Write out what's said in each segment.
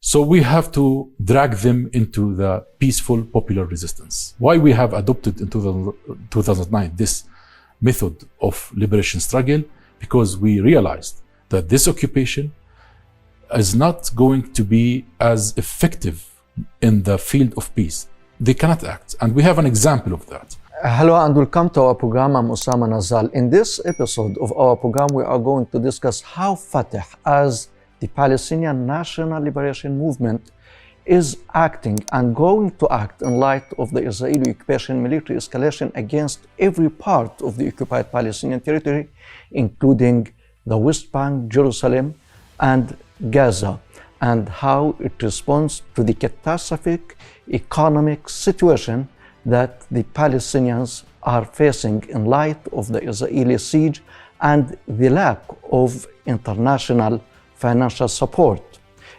So we have to drag them into the peaceful popular resistance. Why we have adopted in 2009 this method of liberation struggle? Because we realized that this occupation is not going to be as effective in the field of peace. They cannot act, and we have an example of that. Hello and welcome to our program. I'm Osama Nazal. In this episode of our program, we are going to discuss how Fatah, as the Palestinian National Liberation Movement, is acting and going to act in light of the Israeli occupation military escalation against every part of the occupied Palestinian territory, including the West Bank, Jerusalem, and Gaza, and how it responds to the catastrophic economic situation that the Palestinians are facing in light of the Israeli siege and the lack of international financial support.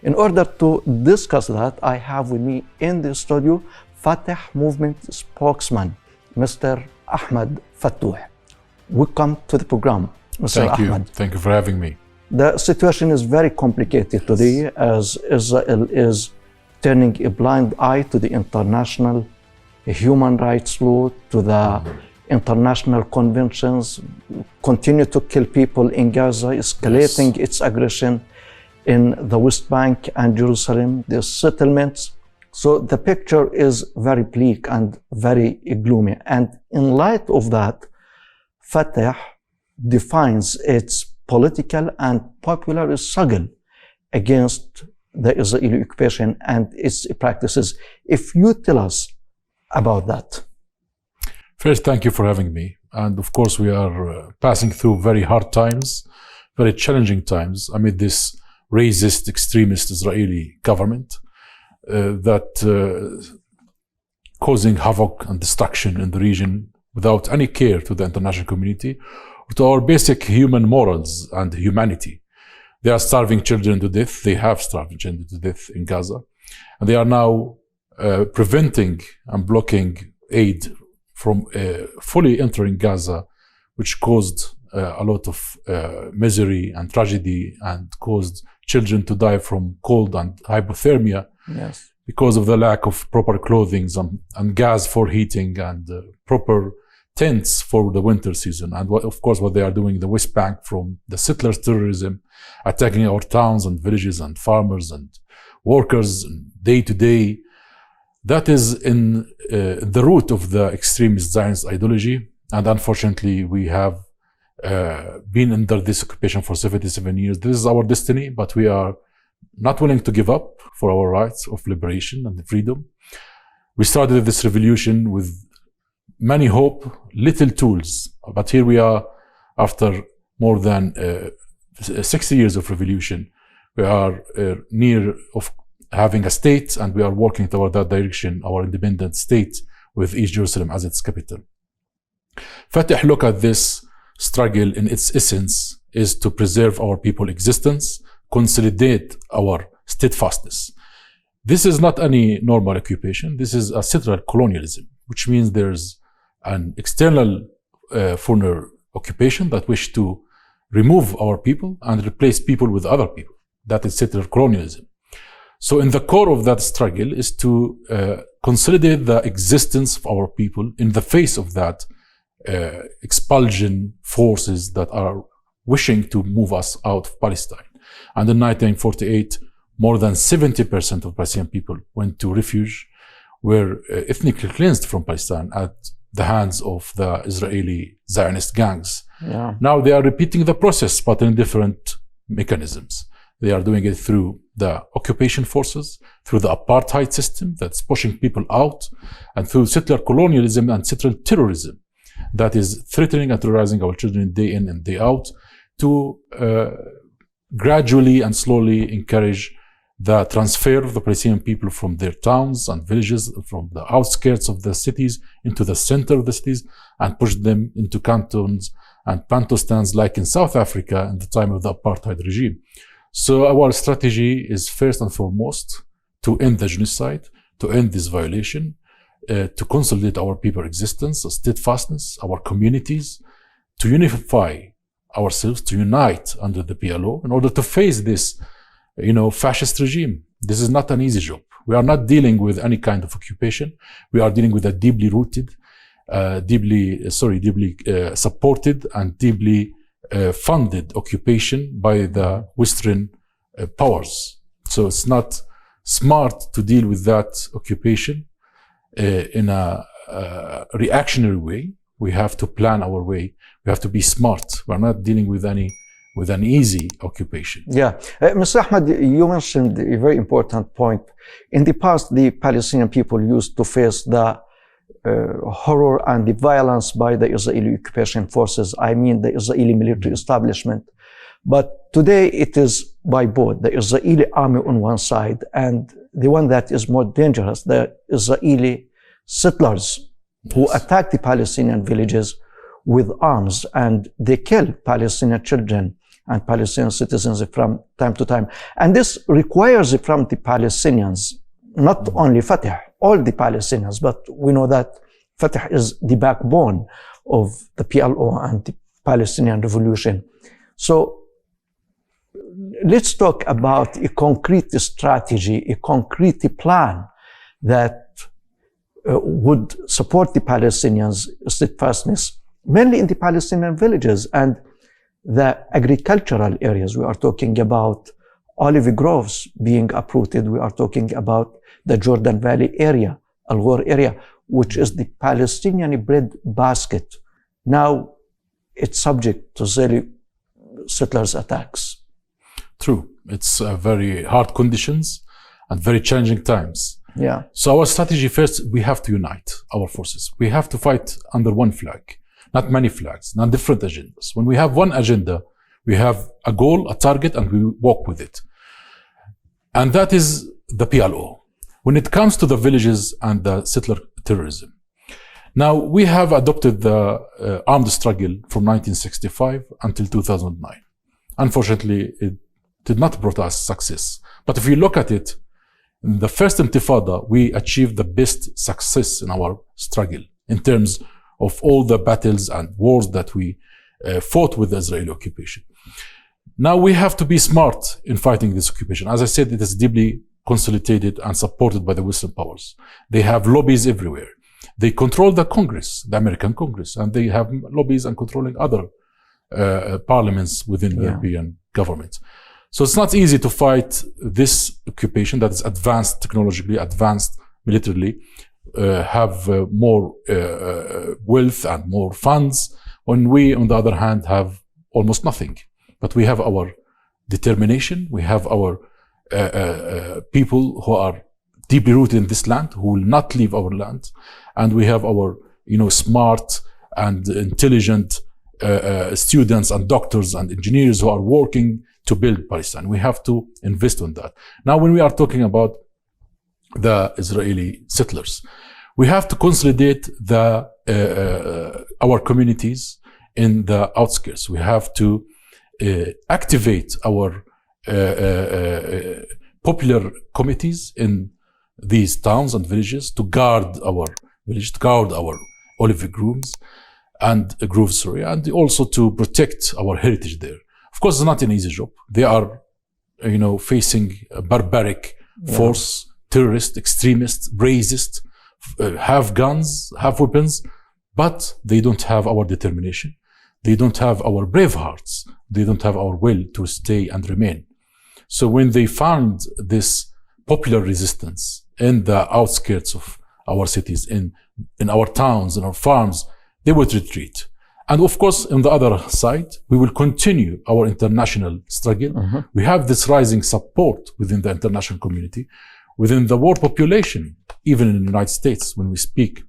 In order to discuss that, I have with me in the studio Fatah movement spokesman, Mr. Ahmed Fattouh. Welcome to the program, Mr. Ahmed. Thank you for having me. The situation is very complicated today as Israel is turning a blind eye to the international human rights law, to the international conventions, continue to kill people in Gaza, escalating its aggression in the West Bank and Jerusalem, the settlements. So the picture is very bleak and very gloomy. And in light of that, Fatah defines its political and popular struggle against the Israeli occupation and its practices. If you tell us about that. First, thank you for having me. And of course, we are passing through very hard times, very challenging times amid this racist, extremist Israeli government that causing havoc and destruction in the region without any care to the international community, to our basic human morals and humanity. They are starving children to death. They have starved children to death in Gaza. And they are now preventing and blocking aid from fully entering Gaza, which caused a lot of misery and tragedy and caused children to die from cold and hypothermia. Yes. Because of the lack of proper clothing and gas for heating and proper tents for the winter season. And of course, what they are doing in the West Bank from the settlers' terrorism, attacking our towns and villages and farmers and workers day to day. That is in the root of the extremist Zionist ideology. And unfortunately, we have been under this occupation for 77 years. This is our destiny, but we are not willing to give up for our rights of liberation and freedom. We started this revolution with many hope, little tools. But here we are after more than 60 years of revolution. We are near of having a state, and we are working toward that direction, our independent state with East Jerusalem as its capital. Fatah look at this struggle in its essence is to preserve our people's existence, consolidate our steadfastness. This is not any normal occupation. This is a settler colonialism, which means there's an external foreigner occupation that wish to remove our people and replace people with other people. That is settler colonialism. So in the core of that struggle is to consolidate the existence of our people in the face of that expulsion forces that are wishing to move us out of Palestine. And in 1948, more than 70% of Palestinian people went to refuge, were ethnically cleansed from Palestine at the hands of the Israeli Zionist gangs. Yeah. Now they are repeating the process, but in different mechanisms. They are doing it through the occupation forces, through the apartheid system that's pushing people out, and through settler colonialism and settler terrorism that is threatening and terrorizing our children day in and day out to gradually and slowly encourage the transfer of the Palestinian people from their towns and villages, from the outskirts of the cities into the center of the cities, and push them into cantons and pantostans like in South Africa in the time of the apartheid regime. So our strategy is first and foremost to end the genocide, to end this violation, to consolidate our people's existence, steadfastness, our communities, to unify ourselves, to unite under the PLO in order to face this, fascist regime This is not an easy job. We are not dealing with any kind of occupation. We are dealing with a deeply rooted, deeply supported and deeply funded occupation by the Western powers. So it's not smart to deal with that occupation in a reactionary way. We have to plan our way. We have to be smart. We're not dealing with an easy occupation. Yeah. Mr. Ahmed, you mentioned a very important point. In the past, the Palestinian people used to face the horror and the violence by the Israeli occupation forces. I mean, the Israeli military establishment. But today it is by both the Israeli army on one side and the one that is more dangerous, the Israeli settlers who attack the Palestinian villages with arms, and they kill Palestinian children and Palestinian citizens from time to time. And this requires from the Palestinians, not only Fatah, all the Palestinians, but we know that Fatah is the backbone of the PLO and the Palestinian revolution. So let's talk about a concrete strategy, a concrete plan that would support the Palestinians' steadfastness, mainly in the Palestinian villages and the agricultural areas. We are talking about olive groves being uprooted. We are talking about the Jordan Valley area, Al Ghor area, which is the Palestinian bread basket. Now it's subject to Israeli settlers' attacks. True. It's very hard conditions and very challenging times. Yeah. So our strategy first, we have to unite our forces. We have to fight under one flag, not many flags, not different agendas. When we have one agenda, we have a goal, a target, and we walk with it. And that is the PLO. When it comes to the villages and the settler terrorism, now we have adopted the armed struggle from 1965 until 2009. Unfortunately, it did not bring us success. But if you look at it, in the first Intifada, we achieved the best success in our struggle in terms of all the battles and wars that we fought with the Israeli occupation. Now we have to be smart in fighting this occupation. As I said, it is deeply consolidated and supported by the Western powers. They have lobbies everywhere. They control the Congress, the American Congress, and they have lobbies and controlling other parliaments within the European government. So it's not easy to fight this occupation that is advanced technologically, advanced militarily, have more wealth and more funds, when we, on the other hand, have almost nothing. But we have our determination, we have our people who are deeply rooted in this land, who will not leave our land, and we have our, smart and intelligent students and doctors and engineers who are working to build Palestine. We have to invest in that. Now, when we are talking about the Israeli settlers, we have to consolidate our communities in the outskirts. We have to activate our popular committees in these towns and villages to guard our village, to guard our olive groves, and also to protect our heritage there. Of course, it's not an easy job. They are, facing a barbaric force, terrorists, extremists, racists, have guns, have weapons, but they don't have our determination. They don't have our brave hearts. They don't have our will to stay and remain. So when they found this popular resistance in the outskirts of our cities, in our towns, in our farms, they would retreat. And of course, on the other side, we will continue our international struggle. Mm-hmm. We have this rising support within the international community, within the world population, even in the United States, when we speak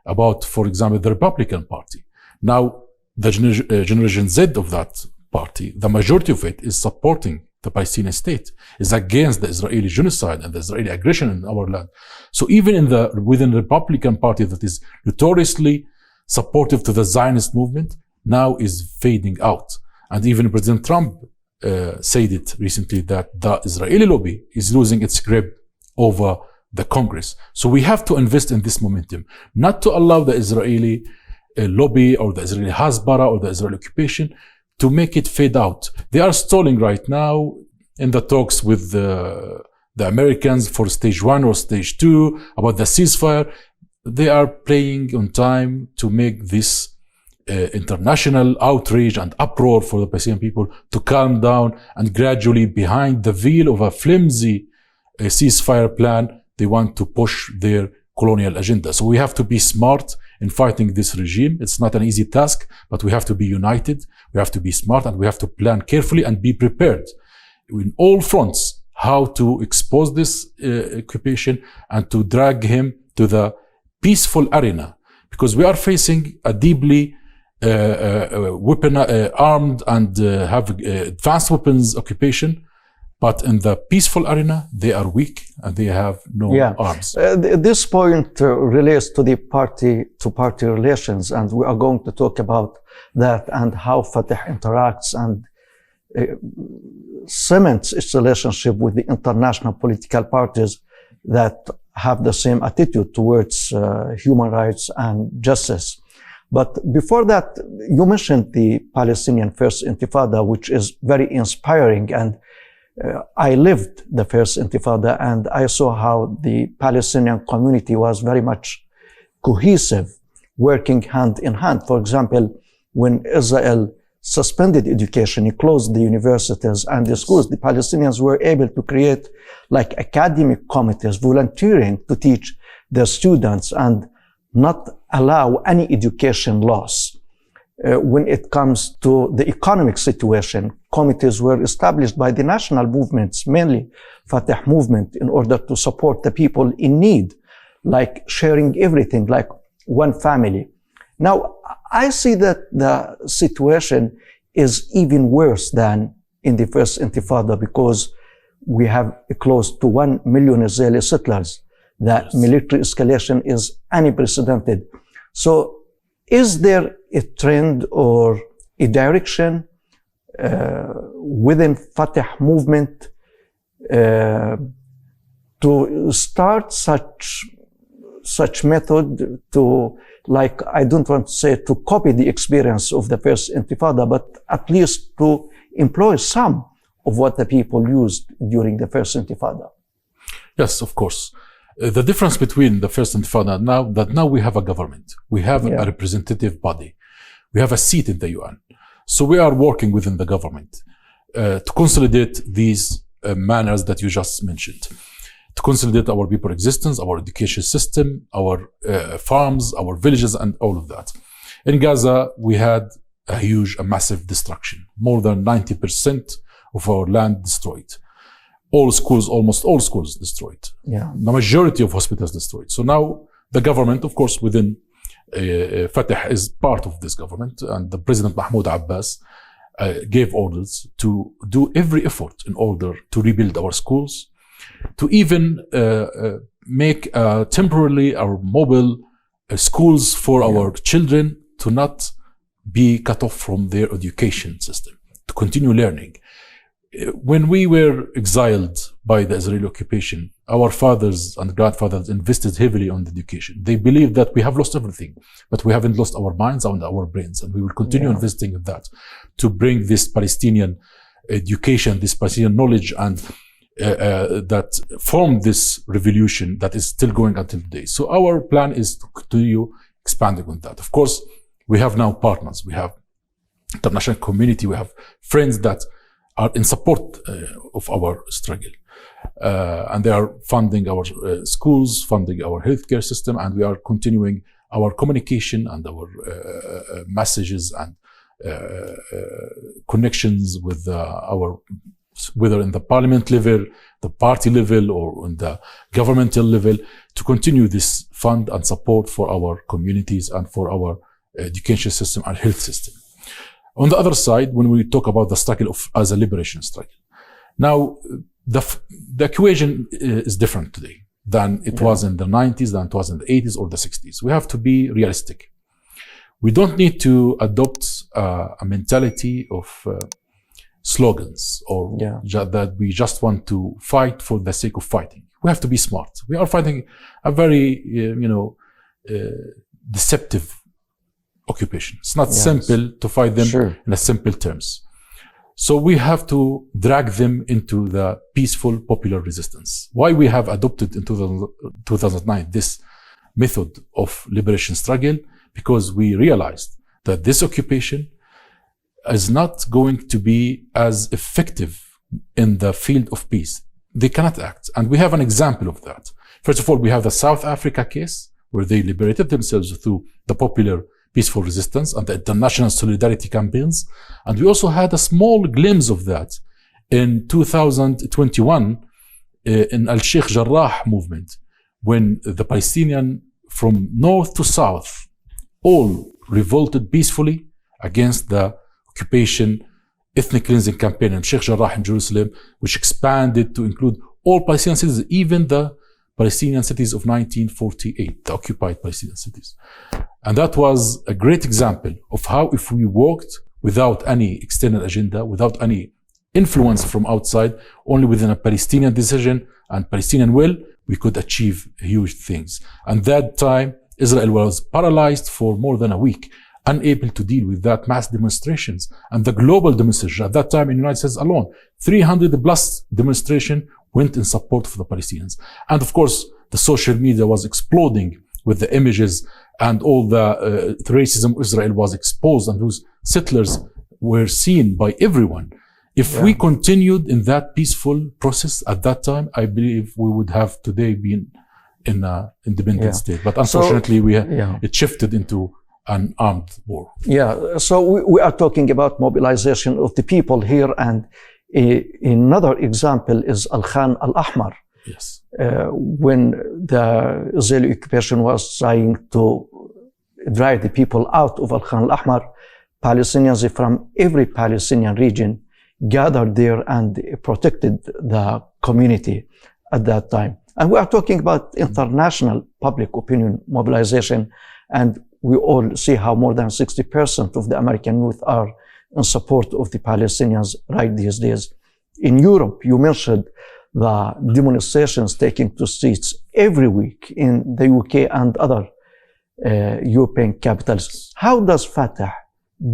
about, for example, the Republican Party. Now, the Generation Z of that party, the majority of it is supporting the Palestinian state, is against the Israeli genocide and the Israeli aggression in our land. So even within the Republican Party that is notoriously supportive to the Zionist movement, now is fading out. And even President Trump said it recently that the Israeli lobby is losing its grip over the Congress. So we have to invest in this momentum, not to allow the Israeli lobby or the Israeli Hasbara or the Israeli occupation to make it fade out. They are stalling right now in the talks with the Americans for stage 1 or stage 2, about the ceasefire. They are playing on time to make this international outrage and uproar for the Palestinian people to calm down, and gradually, behind the veil of a flimsy ceasefire plan, they want to push their colonial agenda. So we have to be smart in fighting this regime. It's not an easy task, but we have to be united, we have to be smart, and we have to plan carefully and be prepared in all fronts how to expose this occupation and to drag him to the peaceful arena, because we are facing a deeply armed and have advanced weapons occupation, but in the peaceful arena they are weak and they have no arms. This point relates to the party-to-party relations, and we are going to talk about that and how Fatah interacts and cements its relationship with the international political parties that have the same attitude towards human rights and justice. But before that, you mentioned the Palestinian First Intifada, which is very inspiring. And I lived the First Intifada, and I saw how the Palestinian community was very much cohesive, working hand in hand. For example, when Israel suspended education, it closed the universities and the schools, the Palestinians were able to create like academic committees volunteering to teach their students and not allow any education loss. When it comes to the economic situation, committees were established by the national movements, mainly Fatah movement, in order to support the people in need, like sharing everything, like one family. Now, I see that the situation is even worse than in the First Intifada, because we have close to 1 million Israeli settlers. The military escalation is unprecedented. So is there a trend or a direction within Fatah movement to start such method to, like, I don't want to say to copy the experience of the First Intifada, but at least to employ some of what the people used during the First Intifada? Yes, of course. The difference between the First Intifada now we have a government, we have a representative body, we have a seat in the UN. So we are working within the government to consolidate these manners that you just mentioned, to consolidate our people existence, our education system, our farms, our villages, and all of that. In Gaza, we had a massive destruction, more than 90% of our land destroyed. All schools, almost all schools destroyed. The majority of hospitals destroyed. So now the government, of course, within Fatah is part of this government, and the President Mahmoud Abbas gave orders to do every effort in order to rebuild our schools, to even make temporarily our mobile schools for our children to not be cut off from their education system, to continue learning. When we were exiled by the Israeli occupation, our fathers and grandfathers invested heavily on education. They believed that we have lost everything, but we haven't lost our minds and our brains, and we will continue investing in that to bring this Palestinian education, this Palestinian knowledge, and that formed this revolution that is still going until today. So our plan is to continue expanding on that. Of course, we have now partners, we have international community, we have friends that are in support of our struggle. And they are funding our schools, funding our healthcare system, and we are continuing our communication and our messages and connections with whether in the parliament level, the party level, or on the governmental level, to continue this fund and support for our communities and for our education system and health system. On the other side, when we talk about the struggle as a liberation struggle, now the equation is different today than it was in the 90s, than it was in the 80s or the 60s. We have to be realistic. We don't need to adopt a mentality of slogans or that we just want to fight for the sake of fighting. We have to be smart. We are fighting a very, deceptive occupation. It's not simple to fight them in a simple terms. So we have to drag them into the peaceful popular resistance. Why we have adopted in 2009 this method of liberation struggle? Because we realized that this occupation is not going to be as effective in the field of peace. They cannot act. And we have an example of that. First of all, we have the South Africa case, where they liberated themselves through the popular peaceful resistance and the international solidarity campaigns. And we also had a small glimpse of that in 2021 in Al-Sheikh Jarrah movement, when the Palestinian from north to south all revolted peacefully against the occupation ethnic cleansing campaign in Sheikh Jarrah in Jerusalem, which expanded to include all Palestinian cities, even the Palestinian cities of 1948, the occupied Palestinian cities. And that was a great example of how, if we worked without any external agenda, without any influence from outside, only within a Palestinian decision and Palestinian will, we could achieve huge things. And that time, Israel was paralyzed for more than a week, unable to deal with that mass demonstrations and the global demonstration. At that time in the United States alone, 300 plus demonstration went in support of the Palestinians. And of course, the social media was exploding with the images, and all the racism of Israel was exposed, and those settlers were seen by everyone. If we continued in that peaceful process at that time, I believe we would have today been in an independent state. But unfortunately, it shifted into an armed war. Yeah, so we are talking about mobilization of the people here, and another example is Al-Khan Al-Ahmar. Yes. When the Israeli occupation was trying to drive the people out of Al-Khan Al-Ahmar, Palestinians from every Palestinian region gathered there and protected the community at that time. And we are talking about international public opinion mobilization, and we all see how more than 60% of the American youth are in support of the Palestinians right these days. In Europe, you mentioned the demonstrations taking to streets every week in the UK and other European capitals. How does Fatah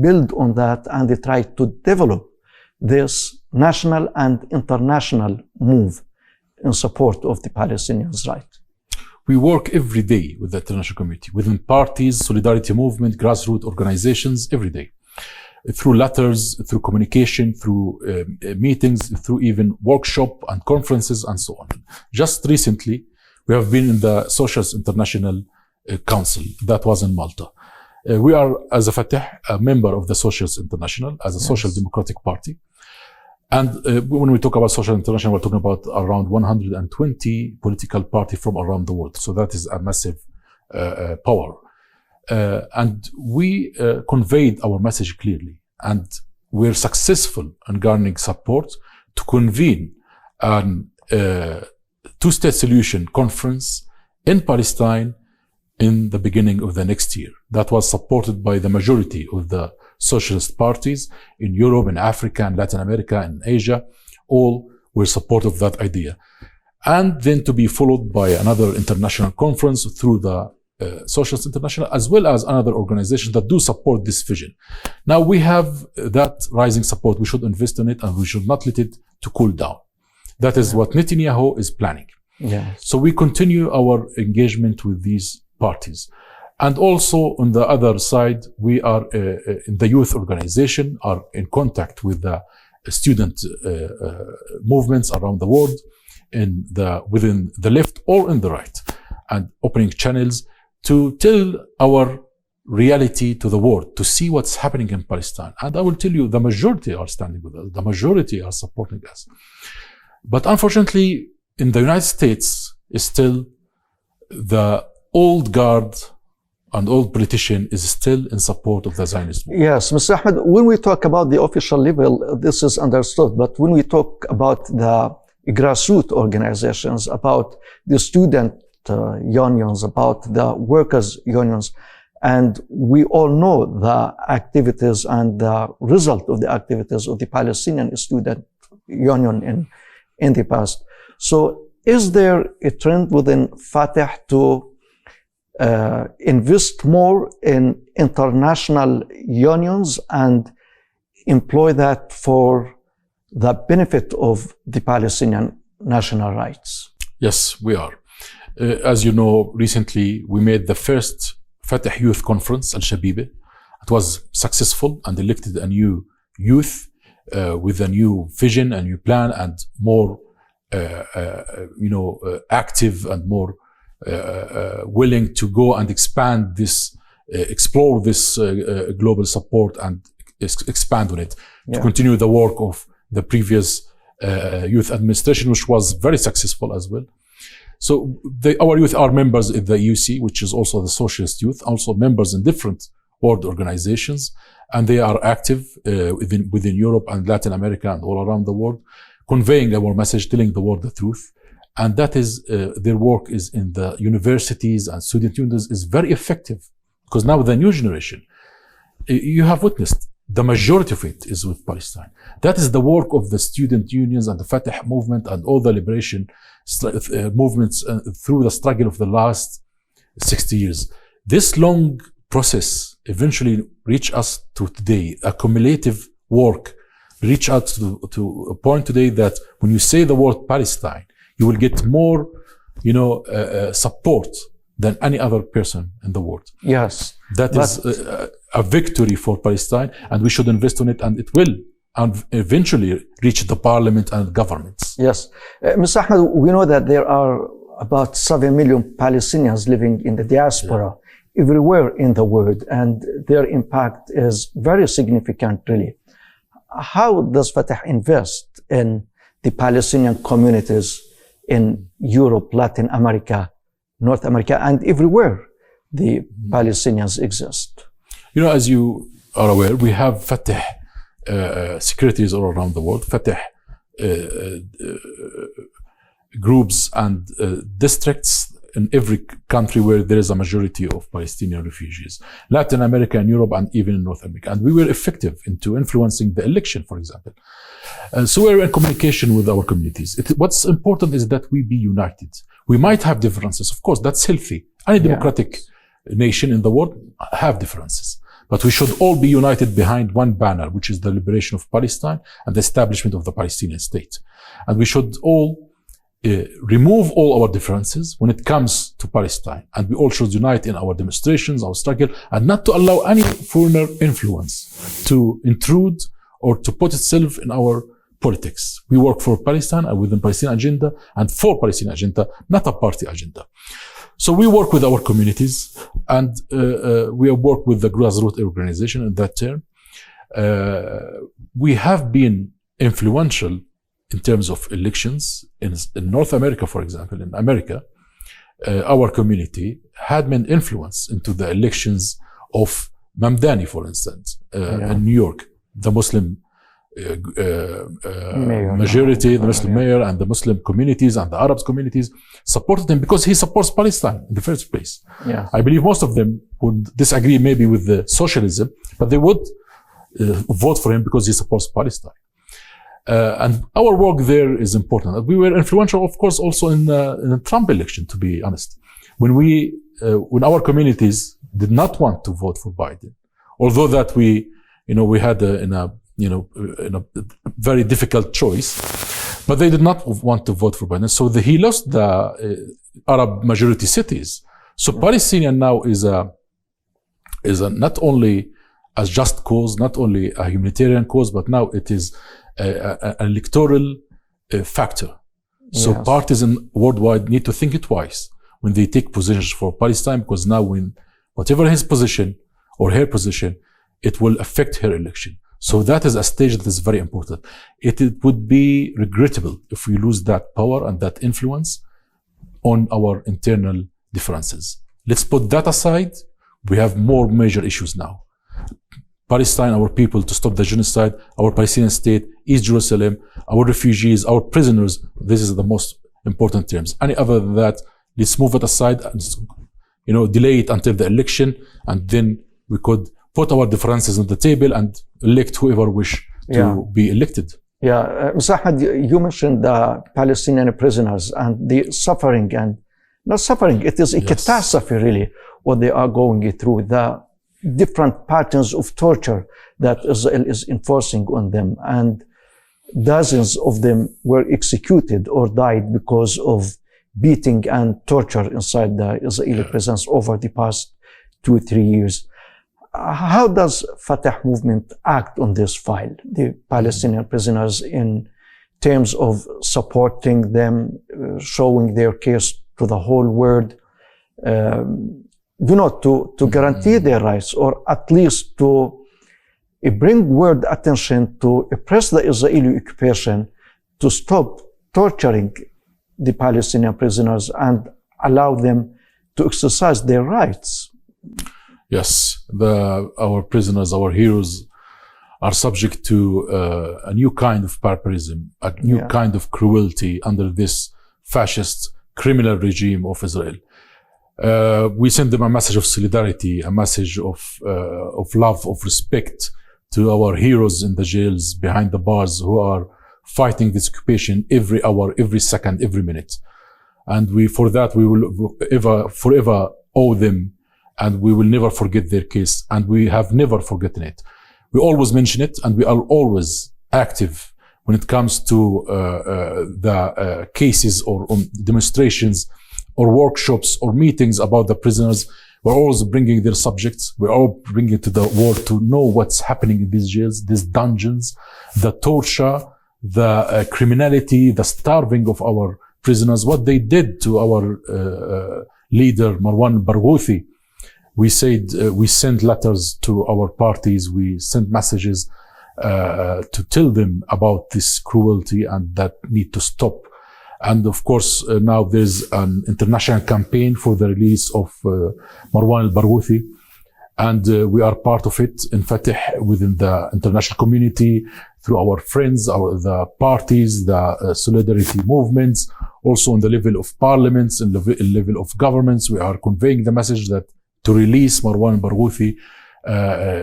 build on that and try to develop this national and international move in support of the Palestinians' right? We work every day with the international community, within parties, solidarity movement, grassroots organizations, every day. Through letters, through communication, through meetings, through even workshop and conferences and so on. Just recently, we have been in the Socialist International Council. That was in Malta. We are, as a Fatah, a member of the Socialist International, as a social democratic party. And when we talk about Social International, we're talking about around 120 political parties from around the world. So that is a massive power. And we conveyed our message clearly. And we're successful in garnering support to convene a two-state solution conference in Palestine in the beginning of the next year. That was supported by the majority of the socialist parties in Europe, in Africa, in Latin America, and Asia. All were supportive of that idea. And then to be followed by another international conference through the Socialist International, as well as another organization that do support this vision. Now we have that rising support. We should invest in it, and we should not let it to cool down. That is what Netanyahu is planning. So we continue our engagement with these parties. And also on the other side, we are in the youth organization, are in contact with the student movements around the world, within the left or in the right, and opening channels to tell our reality to the world, to see what's happening in Palestine. And I will tell you, the majority are standing with us. The majority are supporting us. But unfortunately, in the United States, is still the old guard and old politician is still in support of the Zionist movement. Yes, Mr. Ahmed, when we talk about the official level, this is understood. But when we talk about the grassroots organizations, about the student unions, about the workers' unions, and we all know the activities and the result of the activities of the Palestinian student union in the past. So is there a trend within Fatah to invest more in international unions and employ that for the benefit of the Palestinian national rights? Yes, we are. As you know, recently we made the first Fatah Youth Conference, Al-Shabiba. It was successful and elected a new youth with a new vision, a new plan, and more, active and more willing to go and expand this, explore this global support and expand on it, to continue the work of the previous youth administration, which was very successful as well. So our youth are members in the UC, which is also the Socialist Youth, also members in different world organizations, and they are active within Europe and Latin America and all around the world, conveying our message, telling the world the truth. And that is, their work is in the universities and student unions is very effective, because now the new generation, you have witnessed, the majority of it is with Palestine. That is the work of the student unions and the Fatah movement and all the liberation movements through the struggle of the last 60 years. This long process eventually reached us to today, a cumulative work reach out to a point today that when you say the word Palestine, you will get more, support than any other person in the world. Yes. That is a victory for Palestine, and we should invest on it, and it will eventually reach the parliament and governments. Yes. Mr. Ahmed, we know that there are about 7 million Palestinians living in the diaspora everywhere in the world, and their impact is very significant, really. How does Fatah invest in the Palestinian communities in Europe, Latin America, North America, and everywhere the Palestinians exist? As you are aware, we have Fatah secretaries all around the world, Fatah groups and districts in every country where there is a majority of Palestinian refugees, Latin America and Europe, and even in North America. And we were effective into influencing the election, for example. So we're in communication with our communities. What's important is that we be united. We might have differences. Of course, that's healthy. Any democratic nation in the world have differences. But we should all be united behind one banner, which is the liberation of Palestine and the establishment of the Palestinian state. And we should all remove all our differences when it comes to Palestine. And we all should unite in our demonstrations, our struggle, and not to allow any foreigner influence to intrude or to put itself in our politics. We work for Palestine and within Palestinian agenda and for Palestinian agenda, not a party agenda. So we work with our communities, and we have worked with the grassroots organization in that term. We have been influential in terms of elections in North America, for example. In America, our community had been influence into the elections of Mamdani, for instance, in New York, the Muslim majority, the Muslim mayor, and the Muslim communities and the Arab communities supported him because he supports Palestine in the first place. Yeah. I believe most of them would disagree maybe with the socialism, but they would vote for him because he supports Palestine. And our work there is important. We were influential, of course, also in the Trump election, to be honest. When our communities did not want to vote for Biden, although that we had in a very difficult choice, but they did not want to vote for Biden. So he lost the Arab majority cities. So Palestinian now is a not only a just cause, not only a humanitarian cause, but now it is an electoral factor. So parties worldwide need to think twice when they take positions for Palestine, because now when whatever his position or her position, it will affect her election. So that is a stage that is very important. It would be regrettable if we lose that power and that influence on our internal differences. Let's put that aside. We have more major issues now. Palestine, our people, to stop the genocide, our Palestinian state, East Jerusalem, our refugees, our prisoners. This is the most important terms. Any other than that, let's move it aside and delay it until the election, and then we could put our differences on the table and elect whoever wish to be elected. Mr. Ahmed, you mentioned the Palestinian prisoners and the suffering, and not suffering, it is a catastrophe really, what they are going through. The different patterns of torture that Israel is enforcing on them. And dozens of them were executed or died because of beating and torture inside the Israeli prisons over the past 2-3 years. How does Fatah movement act on this file, the Palestinian prisoners, in terms of supporting them, showing their case to the whole world, to guarantee their rights, or at least to bring world attention to press the Israeli occupation to stop torturing the Palestinian prisoners and allow them to exercise their rights? Yes, our prisoners, our heroes, are subject to a new kind of barbarism, a new kind of cruelty under this fascist criminal regime of Israel. We send them a message of solidarity, a message of love, of respect to our heroes in the jails, behind the bars, who are fighting this occupation every hour, every second, every minute. And for that, we will forever owe them, and we will never forget their case, and we have never forgotten it. We always mention it, and we are always active when it comes to the cases or demonstrations or workshops or meetings about the prisoners. We're always bringing their subjects. We're all bringing to the world to know what's happening in these jails, these dungeons, the torture, the criminality, the starving of our prisoners, what they did to our leader, Marwan Barghouthi. We said, we sent letters to our parties. We sent messages to tell them about this cruelty and that need to stop. And of course, now there's an international campaign for the release of Marwan al-Barghouthi. And we are part of it in Fatah within the international community, through our friends, the parties, the solidarity movements, also on the level of parliaments and the level of governments. We are conveying the message that to release Marwan al-Barghouthi,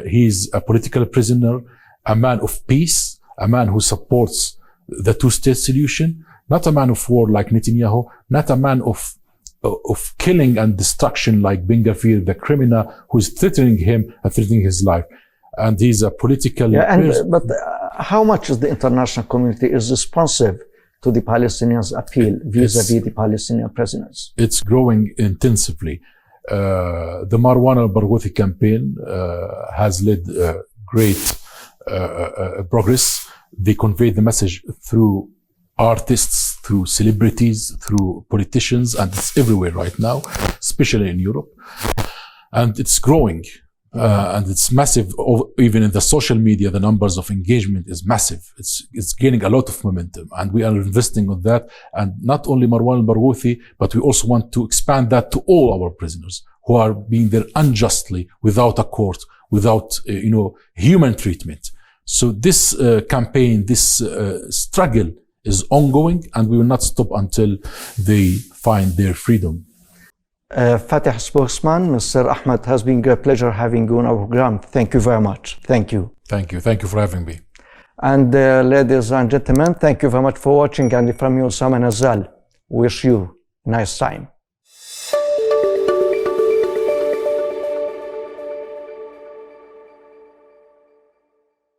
he's a political prisoner, a man of peace, a man who supports the two-state solution, not a man of war like Netanyahu, not a man of killing and destruction like Ben Gvir, the criminal who is threatening him and threatening his life. And he's a political... But how much is the international community is responsive to the Palestinians' appeal vis-a-vis the Palestinian prisoners? It's growing intensively. The Marwan al-Barghouthi campaign has led great progress. They conveyed the message through artists, through celebrities, through politicians, and it's everywhere right now, especially in Europe. And it's growing, and it's massive. Even in the social media, the numbers of engagement is massive. It's gaining a lot of momentum, and we are investing on that. And not only Marwan al-Barghouthi, but we also want to expand that to all our prisoners who are being there unjustly, without a court, without human treatment. So this campaign, this struggle is ongoing, and we will not stop until they find their freedom. Fatah spokesman, Mr. Ahmed, has been a great pleasure having you on our program. Thank you very much. Thank you. Thank you. Thank you for having me. And ladies and gentlemen, thank you very much for watching. And from you, Osama Nazal, wish you a nice time.